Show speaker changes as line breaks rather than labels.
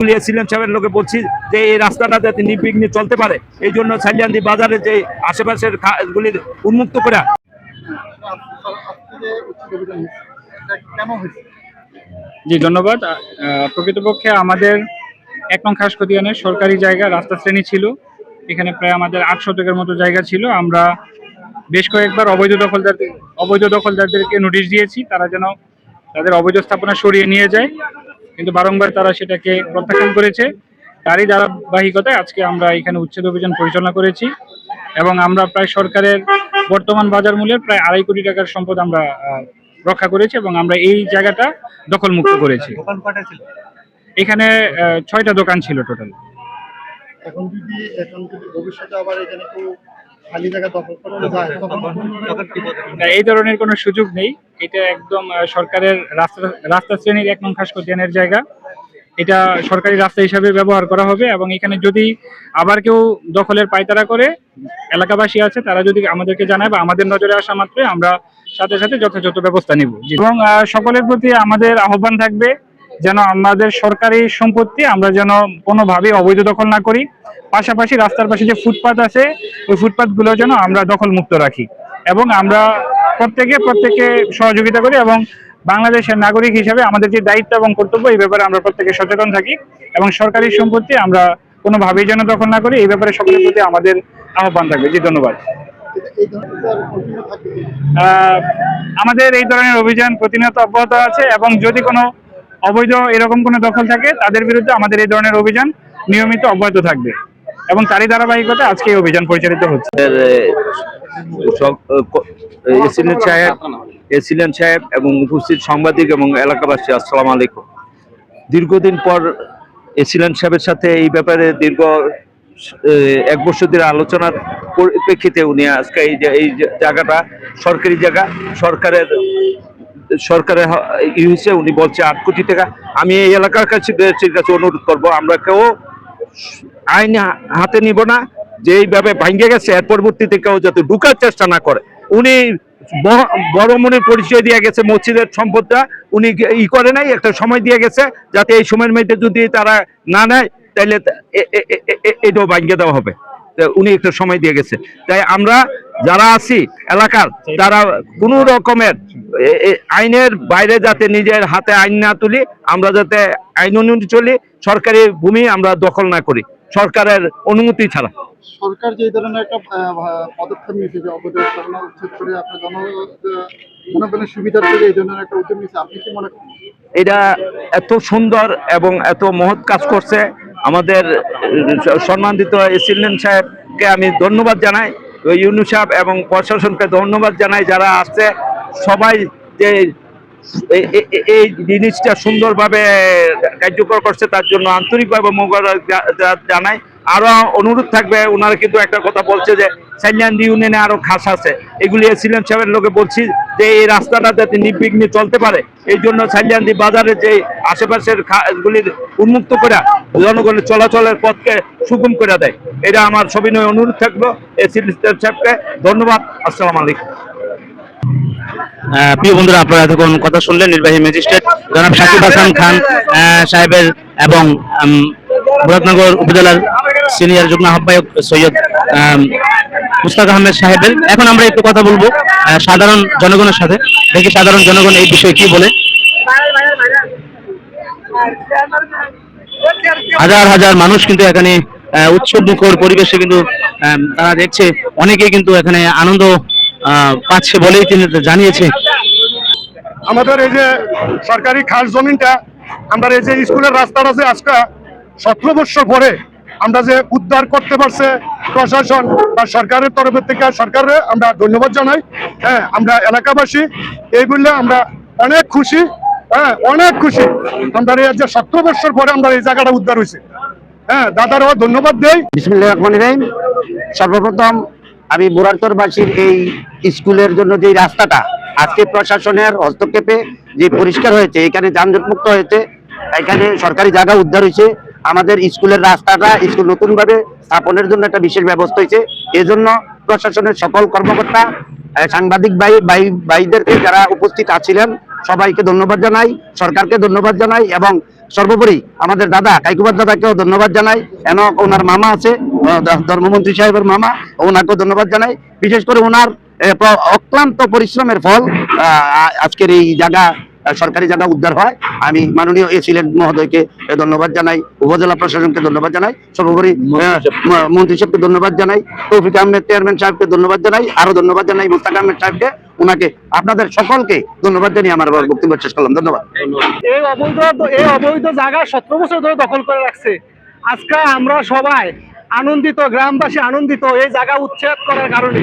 ছিলেন সাহেবের লোকে বলছি যে এই রাস্তাটা যাতে নির্বিঘ্নে চলতে পারে, এই জন্য সাইলিয়ান্দি বাজারে যে আশেপাশের গুলি উন্মুক্ত করে।
জি ধন্যবাদ। প্রকৃতপক্ষে আমাদের ১ নং খাসকতিয়ানের সরকারি জায়গা রাস্তা শ্রেণী ছিল। এখানে প্রায় আমাদের ৮ শতকের মতো জায়গা ছিল। আমরা বেশ কয়েকবার অবৈধ দখলদারদেরকে নোটিশ দিয়েছি তারা যেন তাদের অবৈধ স্থাপনা সরিয়ে নিয়ে যায়, কিন্তু বারংবার তারা সেটাকে প্রত্যাখ্যান করেছে। তারই ধারাবাহিকতায় আজকে আমরা এখানে উচ্ছেদ অভিযান পরিচালনা করেছি এবং আমরা প্রায় সরকারের বর্তমান বাজার মূল্যের প্রায় ২.৫ কোটি টাকার সম্পদ আমরা রক্ষা করেছি এবং আমরা এই জায়গাটা দখলমুক্ত করেছি। এখানে ৬টা দোকান ছিল টোটাল।
এখন যদি ভবিষ্যতে আবার এখানে একটু খালি জায়গা দখল করা যায় তখন
এই ধরনের কোনো সুযোগ নেই। এটা একদম সরকারের রাস্তা শ্রেণীর ১ নং খাসকতিয়ানের জায়গা। এটা সরকারি রাস্তা হিসাবে ব্যবহার করা হবে এবং এখানে যদি আবার কেউ দখলের পায়তারা করে, এলাকাবাসী আছে তারা যদি আমাদেরকে জানায় বা আমাদের নজরে আসা মাত্রই আমরা সাথে সাথে যথাযথ ব্যবস্থা নিব। এবং সকলের প্রতি আমাদের আহ্বান থাকবে যেন আমাদের সরকারি সম্পত্তি আমরা যেন কোনোভাবেই অবৈধ দখল না করি। পাশাপাশি রাস্তার পাশে যে ফুটপাত আছে ওই ফুটপাতগুলো যেন আমরা দখল মুক্ত রাখি এবং আমরা প্রত্যেকে সহযোগিতা করি এবং বাংলাদেশের নাগরিক হিসেবে আমাদের যে দায়িত্ব এবং কর্তব্য এই ব্যাপারে আমরা প্রত্যেকে সচেতন থাকি এবং সরকারি সম্পত্তি আমরা কোনোভাবেই যেন দখল না করি, এই ব্যাপারে সকলের প্রতি আমাদের আহ্বান থাকবে। জি ধন্যবাদ। আমাদের এই ধরনের অভিযান প্রতিনিয়ত অব্যাহত আছে এবং যদি কোনো অবৈধ এরকম কোনো দখল থাকে তাদের বিরুদ্ধে আমাদের এই ধরনের অভিযান নিয়মিত অব্যাহত থাকবে এবং তারই ধারাবাহিকতা আজকে এই অভিযান পরিচালিত হচ্ছে।
এসিলেন সাহেব এবং উপস্থিত সাংবাদিক এবং এলাকাবাসী, আসসালামু আলাইকুম। দীর্ঘদিন পর এসিলেন সাহেবের সাথে এই ব্যাপারে দীর্ঘ 1 বছর ধরে আলোচনার পরিপ্রেক্ষিতে উনি আজকে এই জায়গাটা সরকারি জায়গা, সরকারের হয়েছে, উনি বলছে 8 কোটি টাকা। আমি এই এলাকার কাছে অনুরোধ করব, আমরা কেউ আইন হাতে নিব না, যে এইভাবে ভাঙ্গে গেছে এর পরবর্তীতে কেউ যাতে ঢুকার চেষ্টা না করে। উনি বড় মনের পরিচয় দিয়ে গেছে, মসজিদের সম্পদটা উনি করে নাই, একটা সময় দিয়ে গেছে যাতে এই সময়ের মধ্যে যদি তারা না নেয় তাহলে এটাও ভাঙ্গে দেওয়া হবে। উনি একটা সময় দিয়ে গেছে। তাই আমরা যারা আছি এলাকার তারা কোনো রকমের আইনের বাইরে যাতে নিজের হাতে আইন না তুলি, আমরা যাতে আইন অনুযায়ী চলি, সরকারি ভূমি আমরা দখল না করি সরকারের অনুমতি ছাড়া।
সরকার যে ধরনের একটা পদক্ষেপ নিয়েছে যে অবৈধ স্থাপনা উচ্ছেদ করে আপনার জনগণের সুবিধার জন্য এই ধরনের একটা উদ্যোগ নিয়েছে, আপনি কি মনে করেন?
এটা এত সুন্দর এবং এত মহৎ কাজ করছে আমাদের সম্মানিত এসিলেন সাহেবকে আমি ধন্যবাদ জানাই, ইউনূস সাহেব এবং প্রশাসনকে ধন্যবাদ জানাই যারা আসছে সবাই, যে এই জিনিসটা সুন্দরভাবে কার্যকর করছে তার জন্য আন্তরিকভাবে মোবারক জানাই। আরো অনুরোধ থাকবে, ওনারা কিন্তু একটা কথা বলছে যে সাইলিয়ান্দি ইউনিয়নে আরো খাস আছে, এগুলি এসিলেন সাহেবের লোকে বলছি যে এই রাস্তাটা যাতে নির্বিঘ্নে চলতে পারে, এই জন্য সাইলিয়ান্দি বাজারে যে আশেপাশের গুলি উন্মুক্ত করে জনগণের চলাচলের পথকে সুগম করে দেয়। এটা আমার সবিনয় অনুরোধ থাকলো এসিলেন সাহেবকে। ধন্যবাদ। আসসালামু আলাইকুম।
প্রিয় বন্ধুরা, আপনারা এতক্ষণ কথা শুনলেন নির্বাহী ম্যাজিস্ট্রেট জনাব সাকিব হাসান খান সাহেবের এবং মুরাদনগর উপজেলার সিনিয়র যুগ্ম আহ্বায়ক সৈয়দ মুস্তাক আহমেদ সাহেবের। এখন আমরা একটু কথা বলবো সাধারণ জনগণের সাথে, দেখি সাধারণ জনগণ এই বিষয়ে কি বলে। হাজার হাজার মানুষ কিন্তু এখানে উৎসবমুখর পরিবেশে কিন্তু তারা দেখছে, অনেকেই কিন্তু এখানে আনন্দ পাচ্ছে বলেই তিনি জানিয়েছে।
আমাদের এই যে সরকারি খাস জমিনটা, আমরা এই যে স্কুলের রাস্তাটা আছে আজকে 17 বছর পরে আমরা যে উদ্ধার করতে পারছে প্রশাসন বা সরকারের তরফের থেকে, সরকারে আমরা ধন্যবাদ জানাই। হ্যাঁ, আমরা এলাকাবাসী এই বললে আমরা অনেক খুশি। হ্যাঁ, অনেক খুশি আমরা এই যে 17 বছর পরে আমরা এই জায়গাটা উদ্ধার হয়েছে। হ্যাঁ, দাদারও ধন্যবাদ দেই।
বিসমিল্লাহির রহমানির রহিম। সর্বপ্রথম আমি মুরাদনগরবাসীর এই স্কুলের জন্য যে রাস্তাটা আজকে প্রশাসনের হস্তক্ষেপে যে পরিষ্কার হয়েছে, এখানে যানজট মুক্ত হয়েছে, এখানে সরকারি জায়গা উদ্ধার হয়েছে, আমাদের স্কুলের রাস্তাটা স্কুল নতুনভাবে স্থাপনের জন্য একটা বিশেষ ব্যবস্থা হয়েছে। এজন্য প্রশাসনের সকল কর্মকর্তা, সাংবাদিক ভাইদেরকে যারা উপস্থিত আছিলেন সবাইকে ধন্যবাদ জানাই, সরকারকে ধন্যবাদ জানাই এবং সর্বোপরি আমাদের দাদা কাইকুবার দাদাকেও ধন্যবাদ জানাই, ওনার মামা আছে ধর্মমন্ত্রী সাহেবের মামা, ওনাকেও ধন্যবাদ জানাই। বিশেষ করে ওনার অক্লান্ত পরিশ্রমের ফল আজকের এই জায়গা সরকারি জায়গা উদ্ধার হয়। আমি মাননীয় এসিলেন্ট মহোদয়কে ধন্যবাদ জানাই, উপজেলা প্রশাসনকে ধন্যবাদ জানাই, সর্বোপরি মন্ত্রী সাহেবকে ধন্যবাদ জানাই, তৌফিক আহমেদ চেয়ারম্যান সাহেবকে ধন্যবাদ জানাই, আরো ধন্যবাদ জানাই মুস্তাক আহমেদ সাহেবকে, ওনাকে, আপনাদের সকলকে ধন্যবাদ জানিয়ে আমার বক্তব্য শেষ করলাম। ধন্যবাদ।
এই অবৈধ জায়গা 17 বছর ধরে দখল করে রাখছে। আজকে আমরা সবাই আনন্দিত, গ্রামবাসী আনন্দিত এই জায়গা উচ্ছেদ করার কারণে।